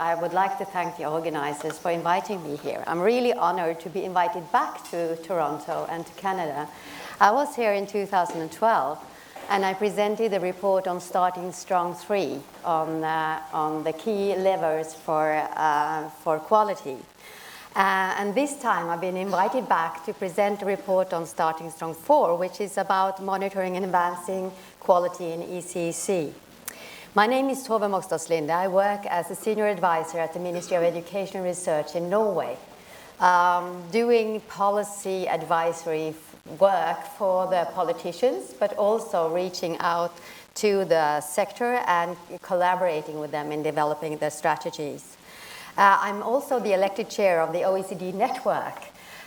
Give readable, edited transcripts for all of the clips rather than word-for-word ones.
I would like to thank the organizers for inviting me here. I'm really honored to be invited back to Toronto and to Canada. I was here in 2012, and I presented a report on Starting Strong 3 on the key levers for quality. And this time I've been invited back to present a report on Starting Strong 4, which is about monitoring and advancing quality in ECC. My name is Tove Mogstad Slinde. I work as a senior advisor at the Ministry of Education and Research in Norway, doing policy advisory work for the politicians, but also reaching out to the sector and collaborating with them in developing their strategies. I'm also the elected chair of the OECD network.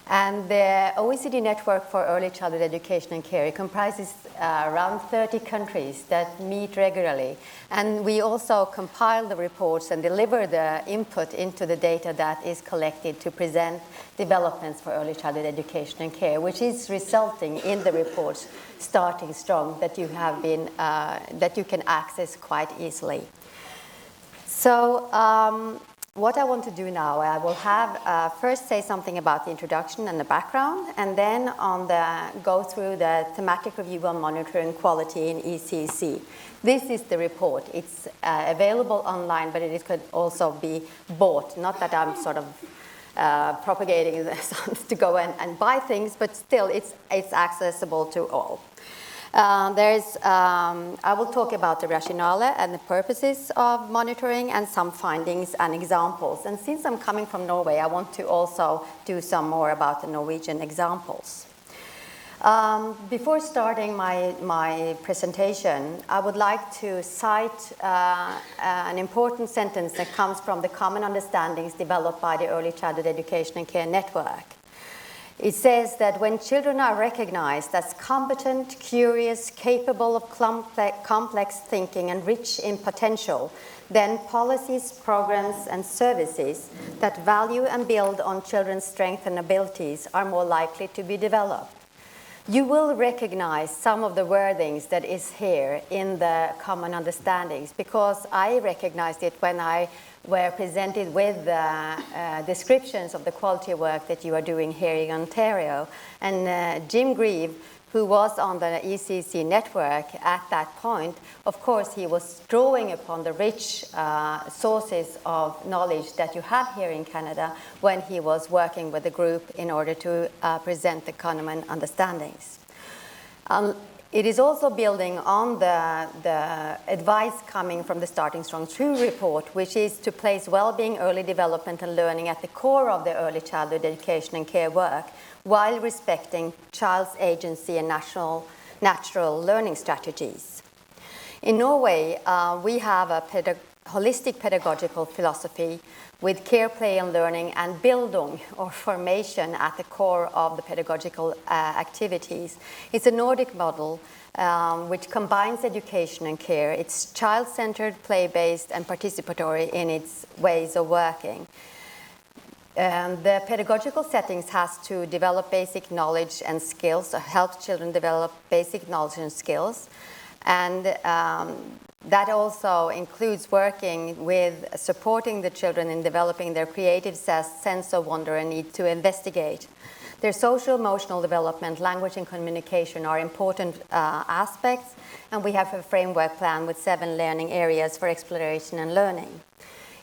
And the OECD network for early childhood education and care comprises around 30 countries that meet regularly. And we also compile the reports and deliver the input into the data that is collected to present developments for early childhood education and care, which is resulting in the reports Starting Strong that you have been that you can access quite easily. So. What I want to do now, I will have first say something about the introduction and the background, and then go through the thematic review on monitoring quality in ECC. This is the report. It's available online, but it could also be bought. Not that I'm sort of propagating this to go and buy things, but still it's accessible to all. I will talk about the rationale and the purposes of monitoring and some findings and examples. And since I'm coming from Norway, I want to also do some more about the Norwegian examples. Before starting my presentation, I would like to cite an important sentence that comes from the common understandings developed by the Early Childhood Education and Care Network. It says that when children are recognized as competent, curious, capable of complex thinking and rich in potential, then policies, programs, and services that value and build on children's strengths and abilities are more likely to be developed. You will recognize some of the wordings that is here in the common understandings, because I recognized it when I were presented with descriptions of the quality work that you are doing here in Ontario. And Jim Grieve, who was on the ECC network at that point, of course, he was drawing upon the rich sources of knowledge that you have here in Canada when he was working with the group in order to present the common understandings. It is also building on the advice coming from the Starting Strong 2 report, which is to place well-being, early development and learning at the core of the early childhood education and care work, while respecting child's agency and natural learning strategies. In Norway, we have a holistic pedagogical philosophy with care, play and learning and bildung, or formation, at the core of the pedagogical activities. It's a Nordic model which combines education and care. It's child-centered, play-based and participatory in its ways of working. The pedagogical settings has to develop basic knowledge and skills, help children develop basic knowledge and skills. And that also includes working with supporting the children in developing their creative sense of wonder and need to investigate. Their social emotional development, language and communication are important aspects, and we have a framework plan with 7 learning areas for exploration and learning.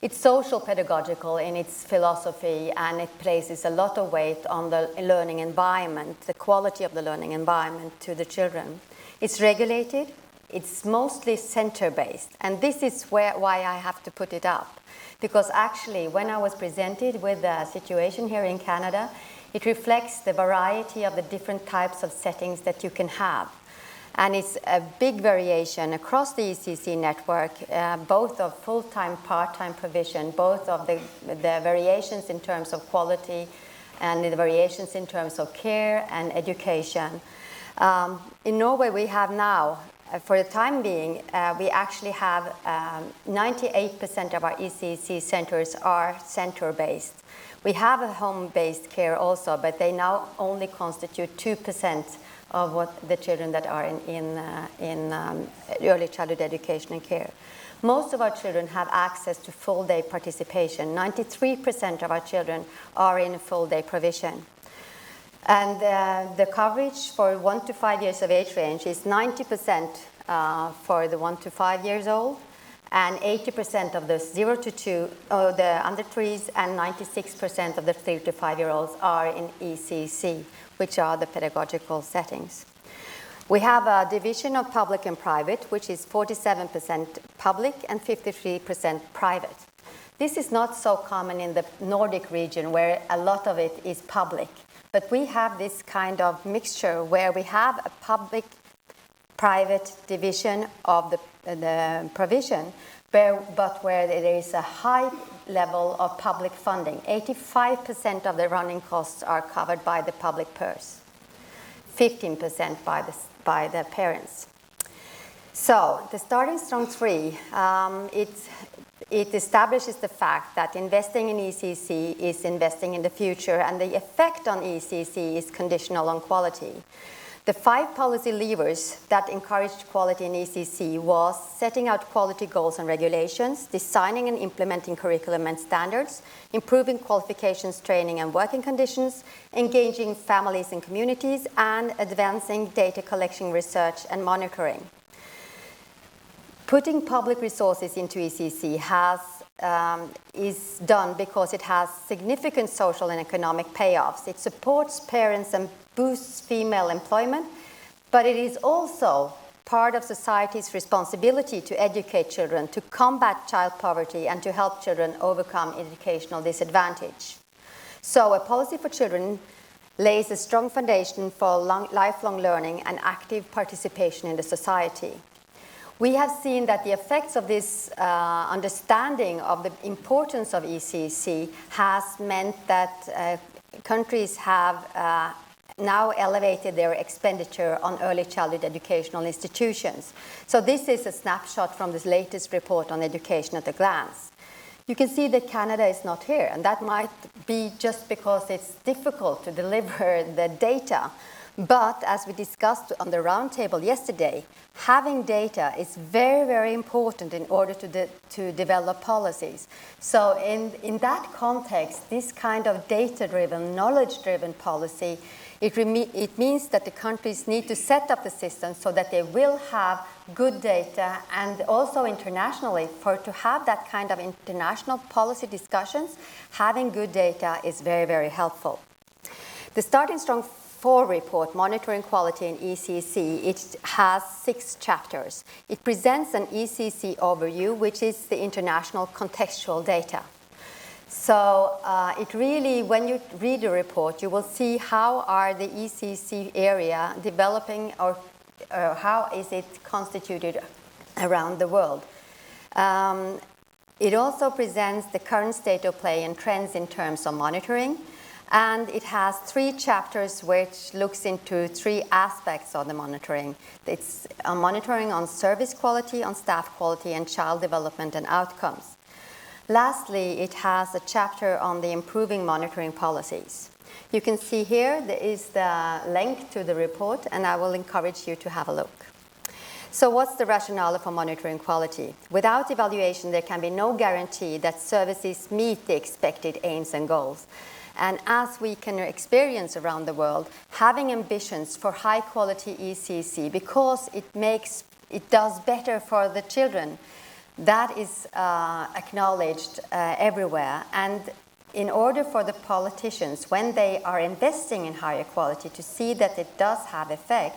It's social pedagogical in its philosophy, and it places a lot of weight on the learning environment, the quality of the learning environment to the children. It's regulated. It's mostly center-based, and this is why I have to put it up. Because actually, when I was presented with the situation here in Canada, it reflects the variety of the different types of settings that you can have. And it's a big variation across the ECC network, both of full-time, part-time provision, both of the variations in terms of quality and the variations in terms of care and education. In Norway, we have now, for the time being, we actually have 98% of our ECC centers are center-based. We have a home-based care also, but they now only constitute 2% of what the children that are in early childhood education and care. Most of our children have access to full-day participation. 93% of our children are in full-day provision. And the coverage for 1 to 5 years of age range is 90% for the 1 to 5 years old, and 80% of the 0 to 2, the under 3s, and 96% of the 3 to 5-year-olds are in ECC, which are the pedagogical settings. We have a division of public and private, which is 47% public and 53% private. This is not so common in the Nordic region, where a lot of it is public. But we have this kind of mixture where we have a public-private division of the provision, but where there is a high level of public funding. 85% of the running costs are covered by the public purse, 15% by the parents. So the Starting Strong 3, it establishes the fact that investing in ECC is investing in the future, and the effect on ECC is conditional on quality. The 5 policy levers that encouraged quality in ECC was setting out quality goals and regulations, designing and implementing curriculum and standards, improving qualifications, training and working conditions, engaging families and communities, and advancing data collection, research and monitoring. Putting public resources into ECC is done because it has significant social and economic payoffs. It supports parents and boosts female employment, but it is also part of society's responsibility to educate children, to combat child poverty, and to help children overcome educational disadvantage. So a policy for children lays a strong foundation for lifelong learning and active participation in the society. We have seen that the effects of this understanding of the importance of ECC has meant that countries have now elevated their expenditure on early childhood educational institutions. So this is a snapshot from this latest report on education at a glance. You can see that Canada is not here, and that might be just because it's difficult to deliver the data. But as we discussed on the roundtable yesterday, having data is very, very important in order to develop policies. So in that context, this kind of data-driven, knowledge-driven policy, it means that the countries need to set up the system so that they will have good data, and also internationally, to have that kind of international policy discussions, having good data is very, very helpful. The Starting Strong 4 report, Monitoring Quality in ECC, it has 6 chapters. It presents an ECC overview, which is the international contextual data. So it really, when you read the report, you will see how are the ECC area developing, or how is it constituted around the world. It also presents the current state of play and trends in terms of monitoring. And it has 3 chapters which looks into 3 aspects of the monitoring. It's a monitoring on service quality, on staff quality, and child development and outcomes. Lastly, it has a chapter on the improving monitoring policies. You can see here there is the link to the report, and I will encourage you to have a look. So what's the rationale for monitoring quality? Without evaluation, there can be no guarantee that services meet the expected aims and goals. And as we can experience around the world, having ambitions for high quality ECC, because it does better for the children, that is acknowledged everywhere. And in order for the politicians, when they are investing in higher quality, to see that it does have effect,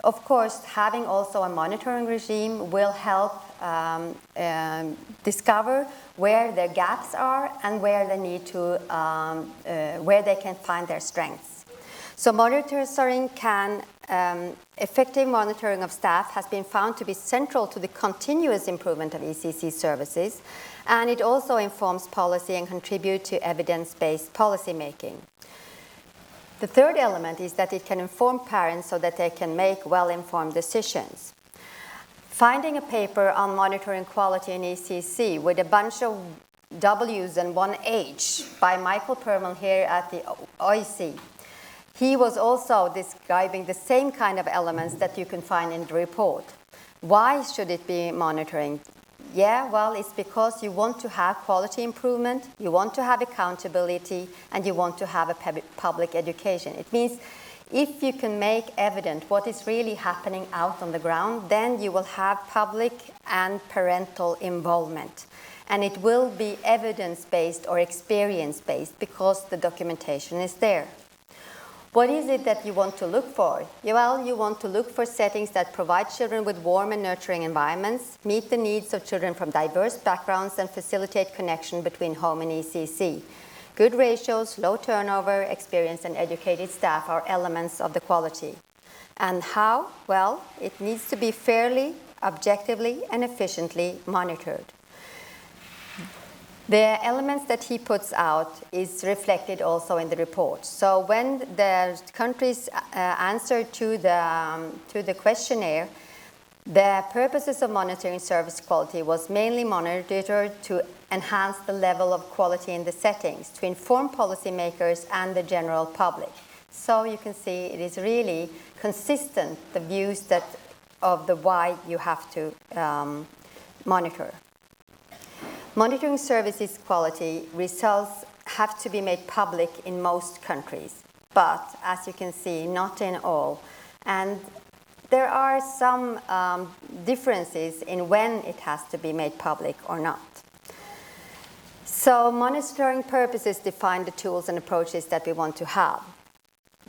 of course, having also a monitoring regime will help discover where their gaps are and where they need to, where they can find their strengths. So monitoring effective monitoring of staff has been found to be central to the continuous improvement of ECC services, and it also informs policy and contributes to evidence-based policy making. The third element is that it can inform parents so that they can make well-informed decisions. Finding a paper on monitoring quality in ECC with a bunch of W's and 1 H by Michael Perman here at the OIC. He was also describing the same kind of elements that you can find in the report. Why should it be monitoring? Yeah, well, it's because you want to have quality improvement, you want to have accountability, and you want to have a public education. It means if you can make evident what is really happening out on the ground, then you will have public and parental involvement. And it will be evidence-based or experience-based because the documentation is there. What is it that you want to look for? Well, you want to look for settings that provide children with warm and nurturing environments, meet the needs of children from diverse backgrounds, and facilitate connection between home and ECC. Good ratios, low turnover, experienced and educated staff are elements of the quality. And how? Well, it needs to be fairly, objectively, and efficiently monitored. The elements that he puts out is reflected also in the report. So when the countries answered to the questionnaire, the purposes of monitoring service quality was mainly monitored to enhance the level of quality in the settings, to inform policymakers and the general public. So you can see it is really consistent, the views that of the why you have to monitor. Monitoring services quality results have to be made public in most countries, but as you can see, not in all. And there are some differences in when it has to be made public or not. So monitoring purposes define the tools and approaches that we want to have.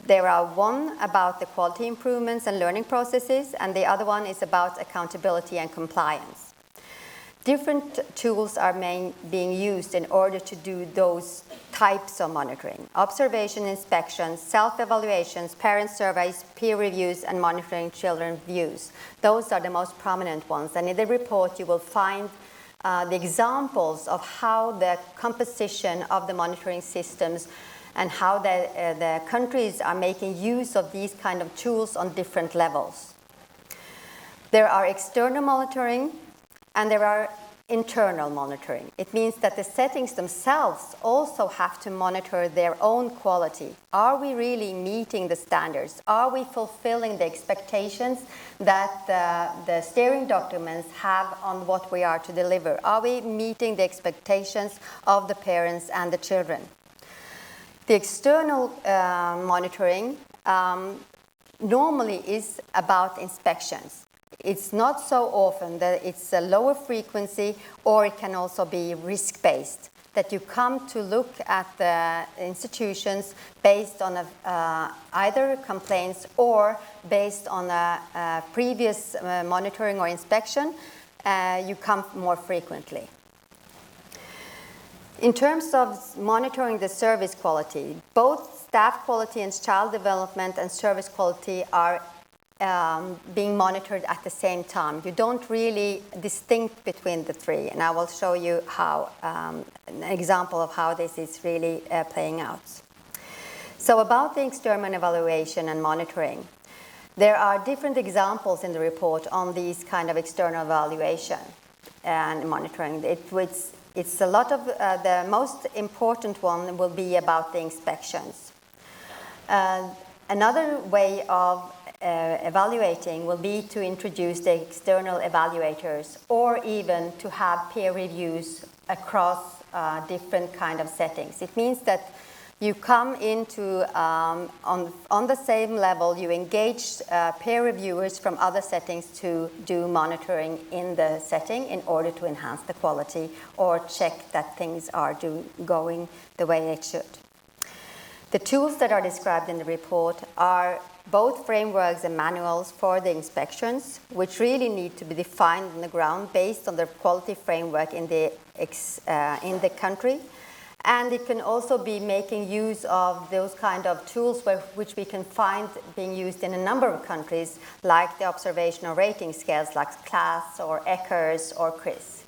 There are one about the quality improvements and learning processes, and the other one is about accountability and compliance. Different tools are being used in order to do those types of monitoring. Observation, inspections, self-evaluations, parent surveys, peer reviews, and monitoring children views. Those are the most prominent ones. And in the report, you will find the examples of how the composition of the monitoring systems and how the countries are making use of these kind of tools on different levels. There are external monitoring, and there are internal monitoring. It means that the settings themselves also have to monitor their own quality. Are we really meeting the standards? Are we fulfilling the expectations that the steering documents have on what we are to deliver? Are we meeting the expectations of the parents and the children? The external monitoring normally is about inspections. It's not so often that it's a lower frequency, or it can also be risk-based, that you come to look at the institutions based on either complaints or based on a previous monitoring or inspection. You come more frequently. In terms of monitoring the service quality, both staff quality and child development and service quality are being monitored at the same time. You don't really distinct between the three, and I will show you how an example of how this is really playing out. So about the external evaluation and monitoring, there are different examples in the report on these kind of external evaluation and monitoring. It's a lot of the most important one will be about the inspections. Another way of evaluating will be to introduce the external evaluators, or even to have peer reviews across different kind of settings. It means that you come into, on the same level, you engage peer reviewers from other settings to do monitoring in the setting in order to enhance the quality or check that things are going the way it should. The tools that are described in the report are both frameworks and manuals for the inspections, which really need to be defined on the ground based on the quality framework in the country. And it can also be making use of those kind of tools which we can find being used in a number of countries, like the observational rating scales like CLAS or ECHRS or CRIS.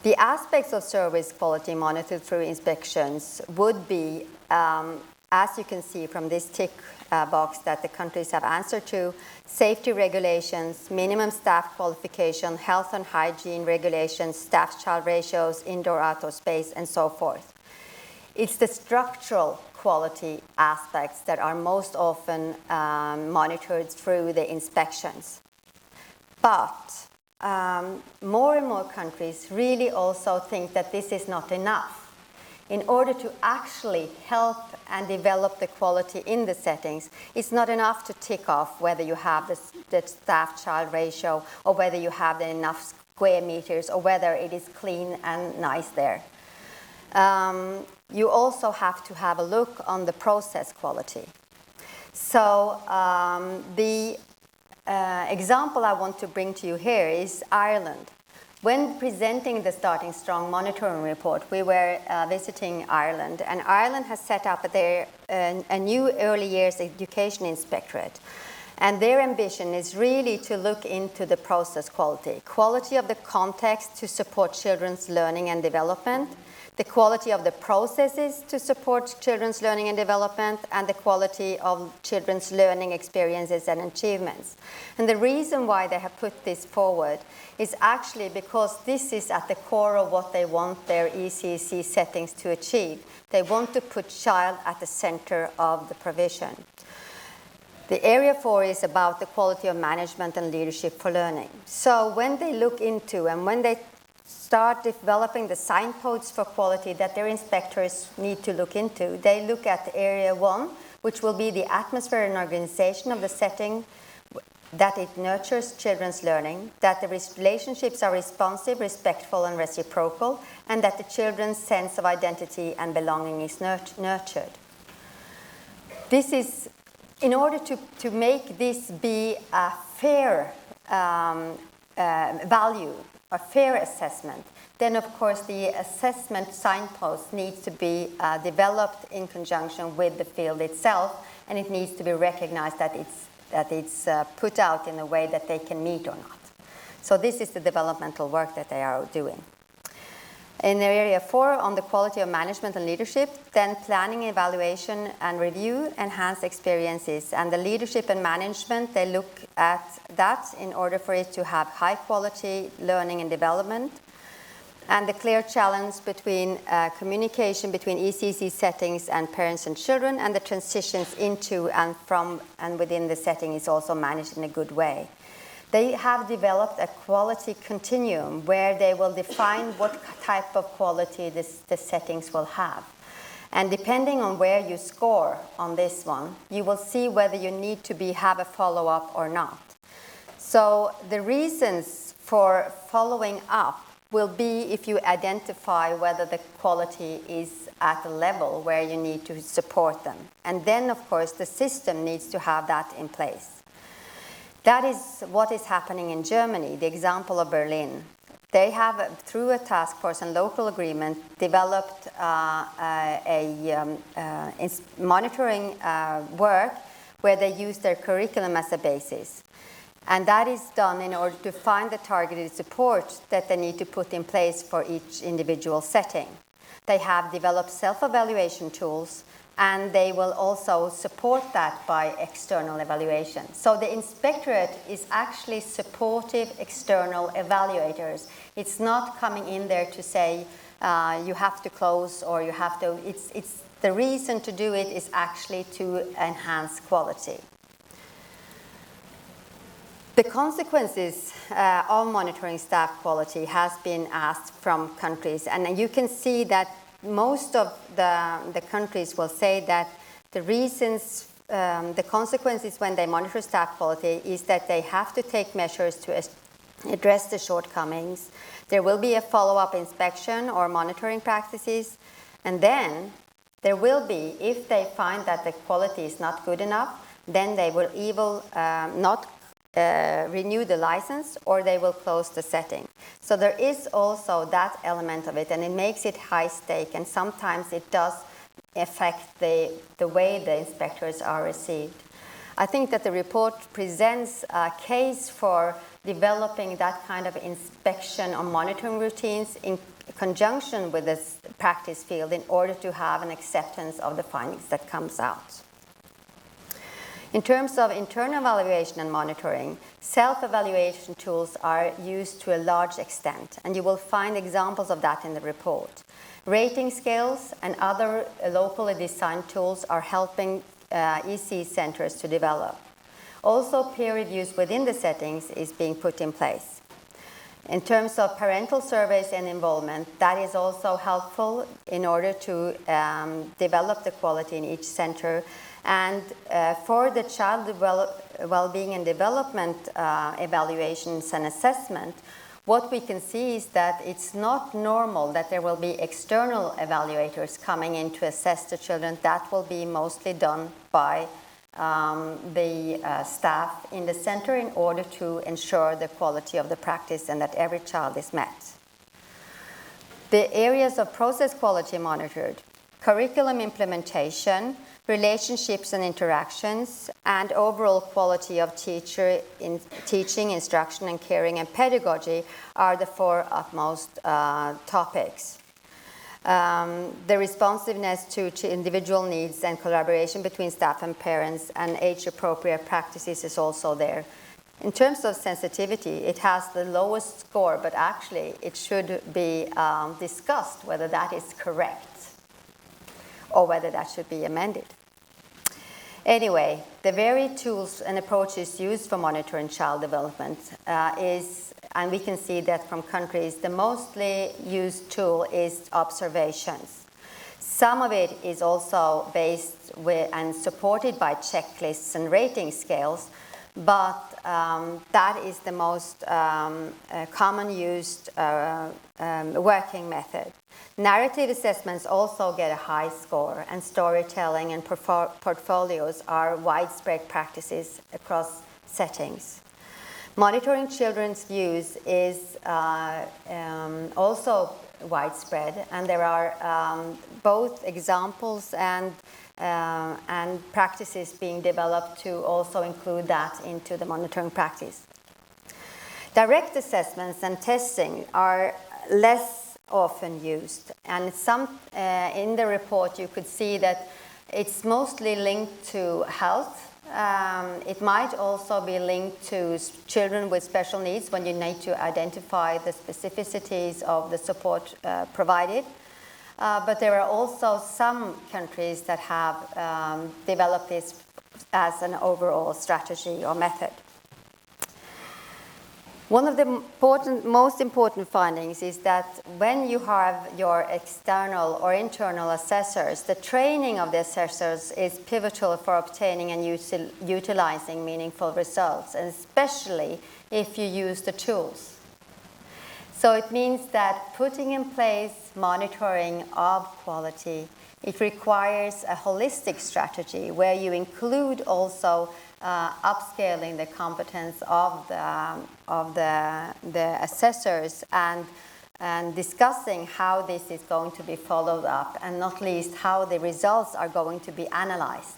The aspects of service quality monitored through inspections would be, as you can see from this tick box that the countries have answered to, safety regulations, minimum staff qualification, health and hygiene regulations, staff-child ratios, indoor-outdoor space, and so forth. It's the structural quality aspects that are most often monitored through the inspections. But more and more countries really also think that this is not enough. In order to actually help and develop the quality in the settings, it's not enough to tick off whether you have the staff-child ratio or whether you have enough square meters or whether it is clean and nice there. You also have to have a look on the process quality. So the example I want to bring to you here is Ireland. When presenting the Starting Strong monitoring report, we were visiting Ireland, and Ireland has set up a new early years education inspectorate. And their ambition is really to look into the process quality of the context to support children's learning and development, the quality of the processes to support children's learning and development, and the quality of children's learning experiences and achievements. And the reason why they have put this forward is actually because this is at the core of what they want their ECC settings to achieve. They want to put child at the center of the provision. The area 4 is about the quality of management and leadership for learning. So when they look into and when they start developing the signposts for quality that their inspectors need to look into, they look at area 1, which will be the atmosphere and organization of the setting, that it nurtures children's learning, that the relationships are responsive, respectful, and reciprocal, and that the children's sense of identity and belonging is nurtured. This is, in order to make this be a fair value, a fair assessment, then of course the assessment signpost needs to be developed in conjunction with the field itself, and it needs to be recognized that it's put out in a way that they can meet or not. So this is the developmental work that they are doing. In area 4, on the quality of management and leadership, then planning, evaluation, and review enhance experiences. And the leadership and management, they look at that in order for it to have high quality learning and development. And the clear challenge between communication between ECC settings and parents and children, and the transitions into and from and within the setting is also managed in a good way. They have developed a quality continuum where they will define what type of quality the settings will have. And depending on where you score on this one, you will see whether you need to have a follow-up or not. So the reasons for following up will be if you identify whether the quality is at a level where you need to support them. And then, of course, the system needs to have that in place. That is what is happening in Germany, the example of Berlin. They have, through a task force and local agreement, developed monitoring work where they use their curriculum as a basis. And that is done in order to find the targeted support that they need to put in place for each individual setting. They have developed self-evaluation tools, and they will also support that by external evaluation. So the inspectorate is actually supportive external evaluators. It's not coming in there to say you have to close or you have to, it's the reason to do it is actually to enhance quality. The consequences of monitoring staff quality has been asked from countries, and you can see that most of the countries will say that the reasons, the consequences when they monitor staff quality is that they have to take measures to address the shortcomings. There will be a follow-up inspection or monitoring practices, and then there will be, if they find that the quality is not good enough, then they will either not renew the license or they will close the setting. So there is also that element of it, and it makes it high stake, and sometimes it does affect the way the inspectors are received. I think that the report presents a case for developing that kind of inspection or monitoring routines in conjunction with this practice field in order to have an acceptance of the findings that comes out. In terms of internal evaluation and monitoring, self-evaluation tools are used to a large extent, and you will find examples of that in the report. Rating scales and other locally designed tools are helping EC centers to develop. Also, peer reviews within the settings is being put in place. In terms of parental surveys and involvement, that is also helpful in order to develop the quality in each center. And for the child well-being and development evaluations and assessment, what we can see is that it's not normal that there will be external evaluators coming in to assess the children. That will be mostly done by the staff in the center in order to ensure the quality of the practice and that every child is met. The areas of process quality monitored: curriculum implementation, relationships and interactions, and overall quality of teaching, instruction and caring, and pedagogy are the four upmost topics. The responsiveness to individual needs and collaboration between staff and parents and age-appropriate practices is also there. In terms of sensitivity, it has the lowest score, but actually it should be discussed whether that is correct or whether that should be amended. Anyway, the varied tools and approaches used for monitoring child development and we can see that from countries, the mostly used tool is observations. Some of it is also based with and supported by checklists and rating scales, but that is the most common used working method. Narrative assessments also get a high score, and storytelling and portfolios are widespread practices across settings. Monitoring children's views is also widespread, and there are both examples and practices being developed to also include that into the monitoring practice. Direct assessments and testing are less often used, and in the report you could see that it's mostly linked to health. It might also be linked to children with special needs when you need to identify the specificities of the support provided. But there are also some countries that have developed this as an overall strategy or method. One of the most important findings is that when you have your external or internal assessors, the training of the assessors is pivotal for obtaining and utilizing meaningful results, and especially if you use the tools. So it means that putting in place monitoring of quality, it requires a holistic strategy where you include also upscaling the competence of the assessors and discussing how this is going to be followed up, and not least how the results are going to be analyzed.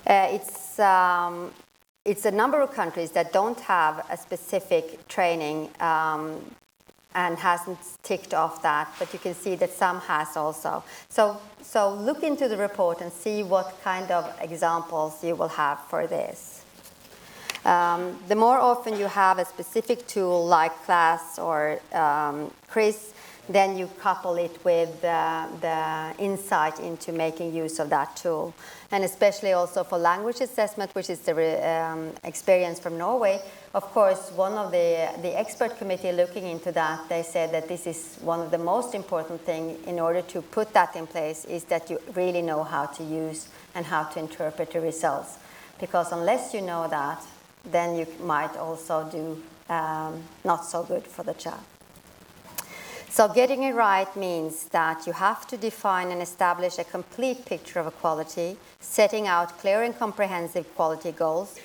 It's a number of countries that don't have a specific training and hasn't ticked off that, but you can see that some has also. So look into the report and see what kind of examples you will have for this. The more often you have a specific tool like CLASS or CRIS, then you couple it with the insight into making use of that tool. And especially also for language assessment, which is the experience from Norway. Of course, one of the expert committee looking into that, they said that this is one of the most important things in order to put that in place, is that you really know how to use and how to interpret the results. Because unless you know that, then you might also do not so good for the child. So getting it right means that you have to define and establish a complete picture of equality, setting out clear and comprehensive quality goals,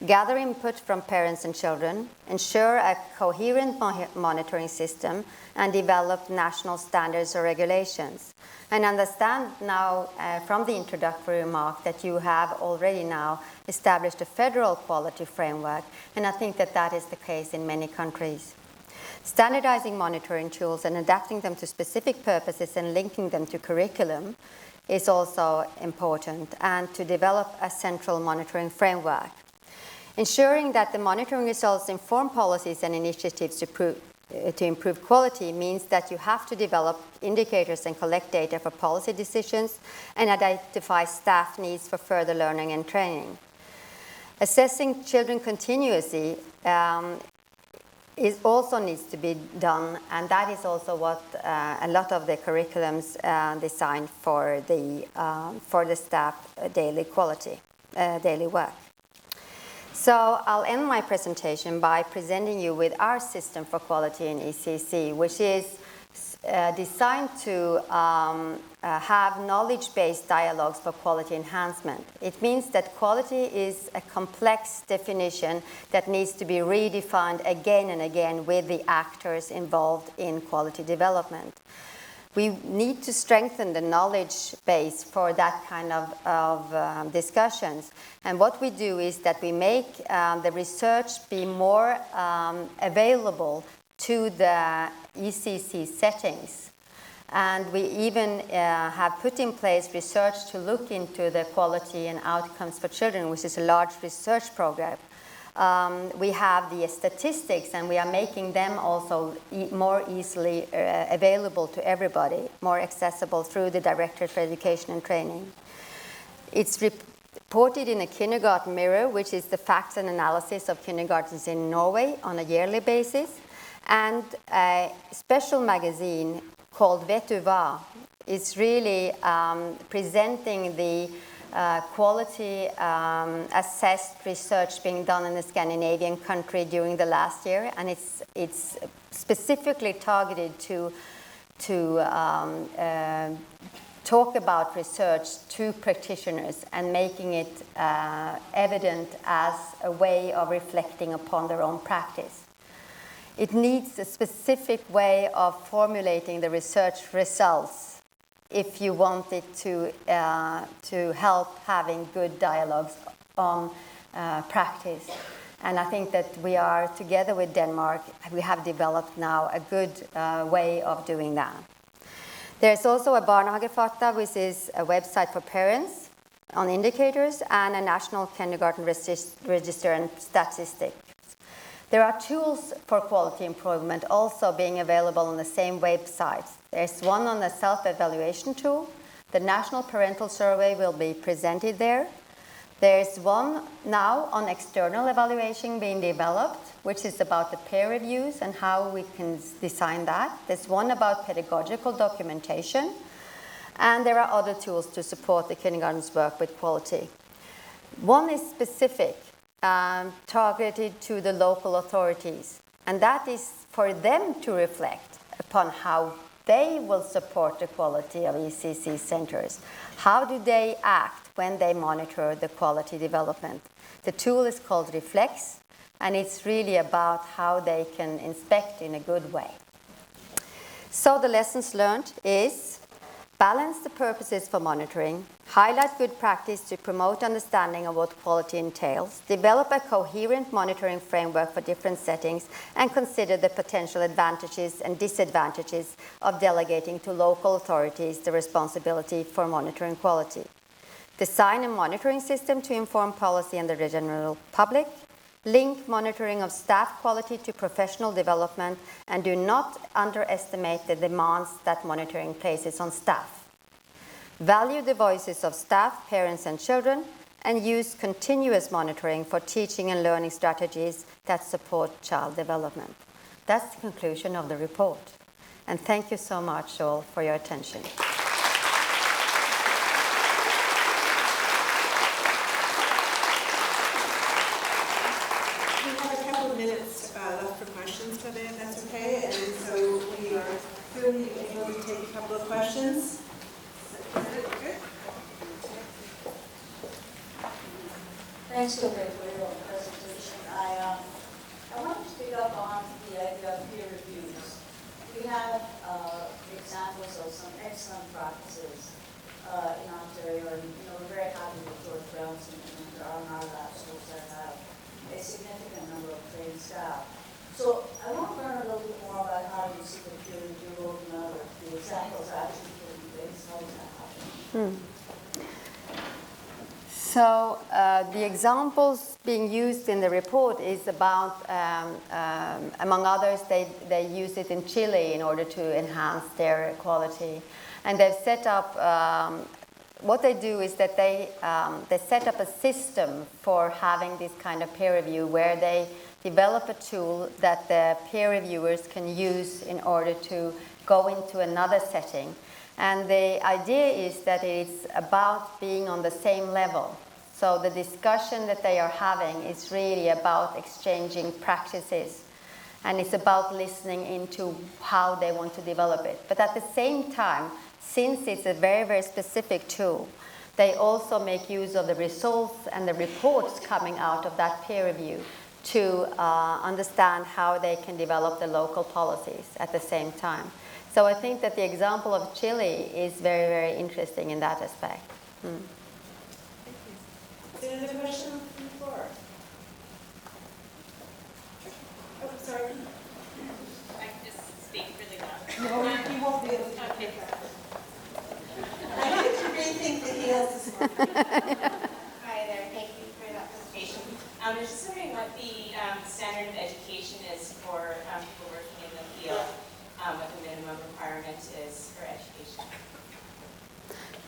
gather input from parents and children, ensure a coherent monitoring system, and develop national standards or regulations. And understand now from the introductory remark that you have already now established a federal quality framework, and I think that that is the case in many countries. Standardizing monitoring tools and adapting them to specific purposes and linking them to curriculum is also important, and to develop a central monitoring framework. Ensuring that the monitoring results inform policies and initiatives to improve quality means that you have to develop indicators and collect data for policy decisions and identify staff needs for further learning and training. Assessing children continuously also needs to be done, and that is also what a lot of the curriculums designed for the staff daily work. So I'll end my presentation by presenting you with our system for quality in ECC, which is designed to have knowledge-based dialogues for quality enhancement. It means that quality is a complex definition that needs to be redefined again and again with the actors involved in quality development. We need to strengthen the knowledge base for that kind of discussions. And what we do is that we make the research be more available to the ECC settings. And we even have put in place research to look into the quality and outcomes for children, which is a large research program. We have the statistics, and we are making them also more easily available to everybody, more accessible through the Directorate for Education and Training. It's reported in a kindergarten mirror, which is the facts and analysis of kindergartens in Norway on a yearly basis. And a special magazine called Vet du hva is really presenting the quality assessed research being done in the Scandinavian country during the last year, and it's specifically targeted to talk about research to practitioners and making it evident as a way of reflecting upon their own practice. It needs a specific way of formulating the research results if you want it to help having good dialogues on practice. And I think that we are, together with Denmark, we have developed now a good way of doing that. There's also a Barnehagefakta, which is a website for parents on indicators, and a national kindergarten register and statistics. There are tools for quality improvement also being available on the same website. There's one on the self-evaluation tool. The National Parental Survey will be presented there. There's one now on external evaluation being developed, which is about the peer reviews and how we can design that. There's one about pedagogical documentation. And there are other tools to support the kindergarten's work with quality. One is specific. Targeted to the local authorities, and that is for them to reflect upon how they will support the quality of ECC centers. How do they act when they monitor the quality development? The tool is called Reflex, and it's really about how they can inspect in a good way. So the lessons learned is balance the purposes for monitoring, highlight good practice to promote understanding of what quality entails, develop a coherent monitoring framework for different settings, and consider the potential advantages and disadvantages of delegating to local authorities the responsibility for monitoring quality. Design a monitoring system to inform policy and the general public. Link monitoring of staff quality to professional development, and do not underestimate the demands that monitoring places on staff. Value the voices of staff, parents, and children, and use continuous monitoring for teaching and learning strategies that support child development. That's the conclusion of the report. And thank you so much all for your attention. Today, if that's okay, and so we are clearly able to take a couple of questions. Good. Thanks, Tove, for your presentation. I want to pick up on the idea of peer reviews. We have examples of some excellent practices in Ontario, and we're very happy with George Brown's and there are our lab schools that have a significant number of trained staff. So I want to learn a little bit more about how you see the peer review rolling out, or the examples actually taking place. How does that happen? So the examples being used in the report is about, among others, they use it in Chile in order to enhance their quality. And they've set up, what they do is that they set up a system for having this kind of peer review where they develop a tool that the peer reviewers can use in order to go into another setting. And the idea is that it's about being on the same level. So the discussion that they are having is really about exchanging practices. And it's about listening into how they want to develop it. But at the same time, since it's a very, very specific tool, they also make use of the results and the reports coming out of that peer review to understand how they can develop the local policies at the same time. So I think that the example of Chile is very, very interesting in that aspect. Thank you. Is there another question from the floor? Oh, sorry. I can just speak really loud. No, you won't be able to do that. I need to rethink the heels this morning. Hi there, thank you for that presentation. I was just wondering what the standard of education is for people working in the field, what the minimum requirement is for education.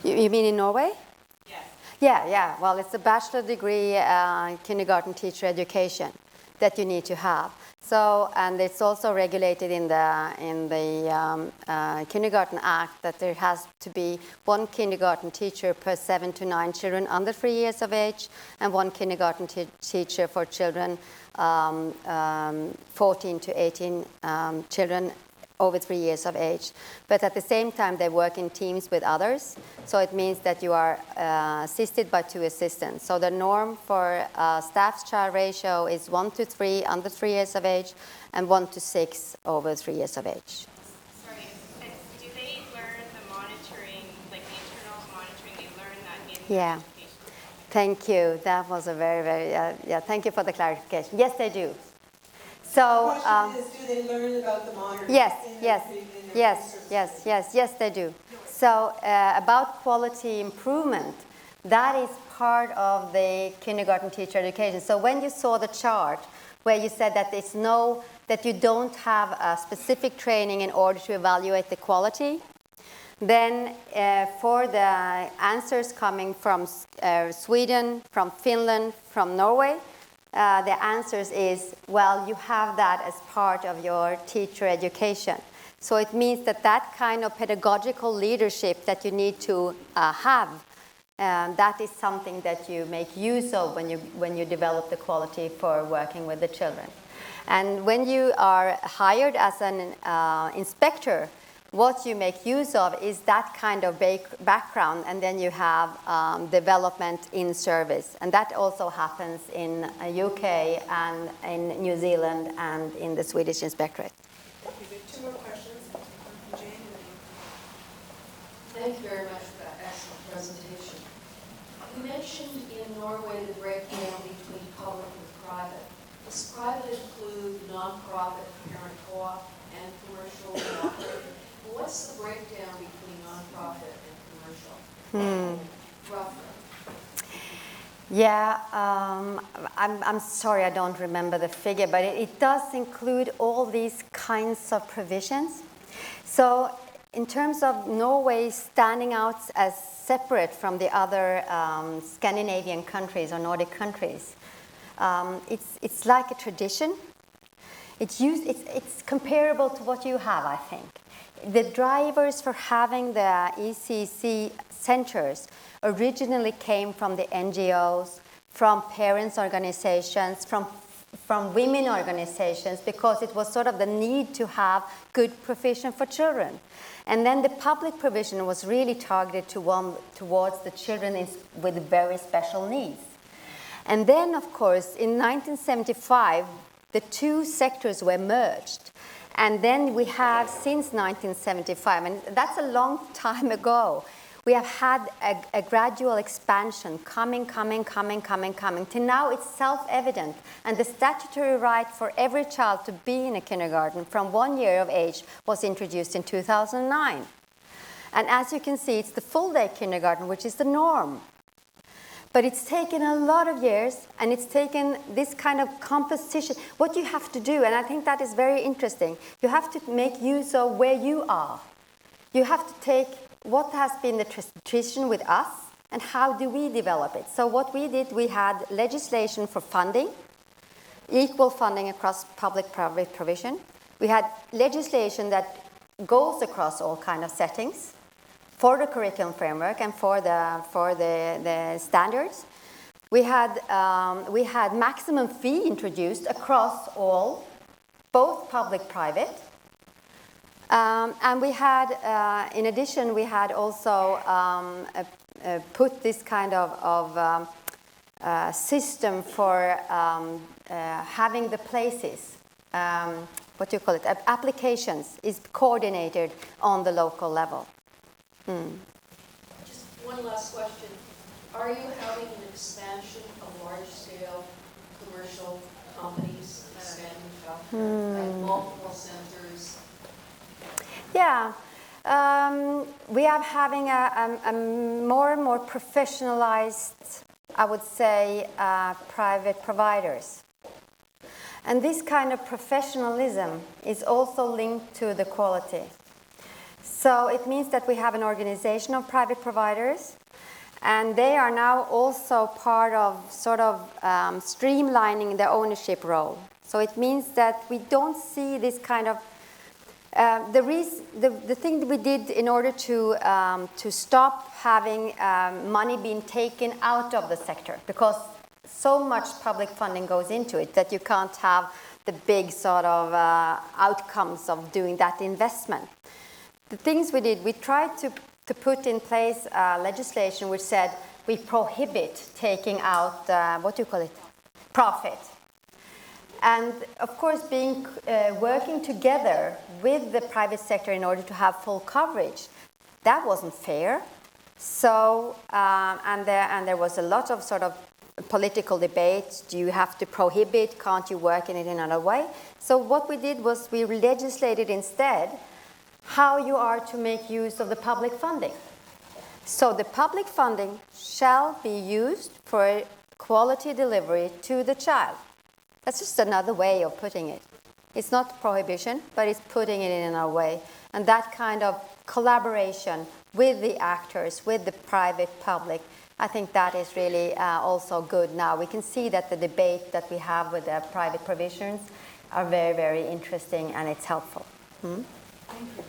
You mean in Norway? Yes. Yeah. Well, it's a bachelor degree kindergarten teacher education that you need to have. So, and it's also regulated in the Kindergarten Act that there has to be one kindergarten teacher per 7 to 9 children under 3 years of age, and one kindergarten teacher for children 14 to 18 children over 3 years of age. But at the same time, they work in teams with others. So it means that you are assisted by 2 assistants. So the norm for staff-child ratio is 1 to 3 under 3 years of age, and 1 to 6 over 3 years of age. Sorry, do they learn the monitoring, like the internal monitoring, they learn that in Yeah. education? Thank you. That was a very, very, thank you for the clarification. Yes, they do. So, The question is, do they learn about the monitoring? yes, in their research? yes, they do. So about quality improvement, that is part of the kindergarten teacher education. So when you saw the chart where you said that that you don't have a specific training in order to evaluate the quality, then for the answers coming from Sweden, from Finland, from Norway, the answers is, well, you have that as part of your teacher education. So it means that that kind of pedagogical leadership that you need to have, that is something that you make use of when you develop the quality for working with the children. And when you are hired as an inspector, what you make use of is that kind of background, and then you have development in service. And that also happens in UK and in New Zealand and in the Swedish Inspectorate. Okay, we have 2 more questions. From Jane and then Thank you very much for that excellent presentation. You mentioned in Norway the breakdown between public and private. Does private include nonprofit, parent co-op, and commercial cooperative? What's the breakdown between nonprofit and commercial? Roughly. Yeah, I'm sorry I don't remember the figure, but it does include all these kinds of provisions. So in terms of Norway standing out as separate from the other Scandinavian countries or Nordic countries, it's like a tradition. It's comparable to what you have, I think. The drivers for having the ECC centers originally came from the NGOs, from parents' organizations, from women organizations, because it was sort of the need to have good provision for children. And then the public provision was really targeted towards the children with very special needs. And then, of course, in 1975, the 2 sectors were merged. And then we have, since 1975, and that's a long time ago, we have had a gradual expansion coming, till now it's self-evident. And the statutory right for every child to be in a kindergarten from 1 year of age was introduced in 2009. And as you can see, it's the full-day kindergarten, which is the norm. But it's taken a lot of years, and it's taken this kind of composition. What you have to do, and I think that is very interesting, you have to make use of where you are. You have to take what has been the tradition with us, and how do we develop it. So what we did, we had legislation for funding, equal funding across public-private provision. We had legislation that goes across all kind of settings for the curriculum framework and for the standards. We had maximum fee introduced across all, both public-private. And we had, in addition, we had also put this kind of system for having the places, what do you call it, applications is coordinated on the local level. Just one last question. Are you having an expansion of large-scale commercial companies expanding childcare, like multiple centers? Yeah, we are having a more and more professionalized, I would say, private providers. And this kind of professionalism is also linked to the quality. So it means that we have an organization of private providers, and they are now also part of sort of streamlining the ownership role. So it means that we don't see this kind of the thing that we did in order to stop having money being taken out of the sector, because so much public funding goes into it that you can't have the big sort of outcomes of doing that investment. The things we did, we tried to put in place legislation which said we prohibit taking out, what do you call it, profit. And of course, working together with the private sector in order to have full coverage, that wasn't fair. So, and there was a lot of sort of political debate. Do you have to prohibit? Can't you work in it in another way? So what we did was we legislated instead how you are to make use of the public funding. So the public funding shall be used for quality delivery to the child. That's just another way of putting it. It's not prohibition, but it's putting it in a way. And that kind of collaboration with the actors, with the private public, I think that is really also good now. We can see that the debate that we have with the private provisions are very, very interesting, and it's helpful. Thank you.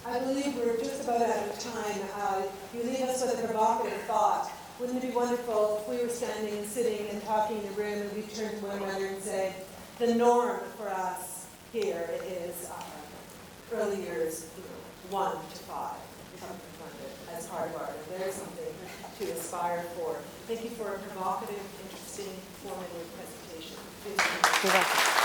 I believe we're just about out of time. You leave us with a provocative thought. Wouldn't it be wonderful if we were standing, sitting, and talking in a room, and we turned to one another and say, the norm for us here is early years 1 to 5, something funded as hardwired. And there's something to aspire for. Thank you for a provocative, interesting, informative presentation. You're welcome.